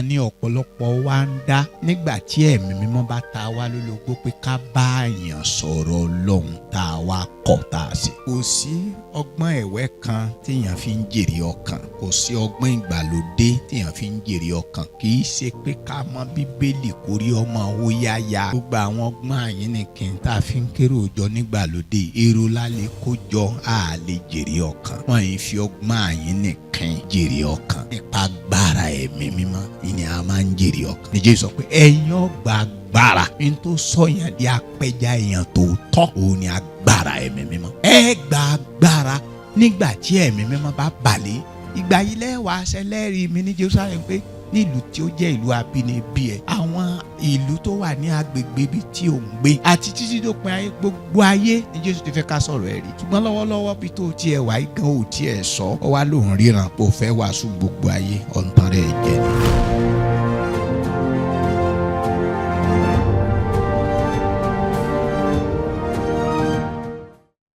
ní ọ̀pọ̀lọpọ̀ wa ń dá nígbà tí ẹ̀mí mímọ́ bá ta wá lólobó pé ká bá èèyàn sọ̀rọ̀ Ọlọ́run tá a wá kọ̀ tá a sì. Kò sí ọgbọ́n ẹ̀wẹ́ kan téèyàn fi ń jèrè ọkàn, kò sí ọgbọ́n ìgbàlódé téèyàn fi ń jèrè ọkàn. Kì í ṣe pé ká mọ Bíbélì kórí ọmọ ó yáya. Gbogbo àwọn ọgbọ́n àyínnìkìn tá a fi ń kéré òjọ nígbàlódé èrò lálẹ́ kó jọ a lè jèrè ọkàn. Wọ́n yìí fi ọgbọ́n àyínnìkìn jèrè ọkàn. Nípa agbára ẹ̀mí mímọ́ ìní a máa ń jèrè ọkàn. Ní Jésù sọ pé ẹ̀yin ọgbà agbára ní tó sọ̀yàn di apẹja èèyàn tó tọ́ òun ni agbára ẹ̀mí mímọ́. Ẹ gba agbára nígbà tí ẹ̀mí mímọ́ bá balẹ̀. Ìgbà yìí lẹ́wàá ṣẹlẹ́rìí mi ní Jerusalem pé ní ìlú tí ó jẹ́ ìlú abínibí ẹ̀, àwọn ìlú tó wà ní agbègbè ibi tí ò ń gbé àti títí dópin ayé, gbogbo ayé ní Jésù ti fẹ́ ká sọ̀rọ̀ ẹ̀ rí. Ṣùgbọ́n lọ́wọ́lọ́wọ́ bí tó tiẹ̀ wá gan ò tiẹ̀ sọ ọ wá lóun ríran pé ó fẹ́ wàásù gbogbo ayé ọ̀ǹtàn rẹ̀ jẹ́ ni.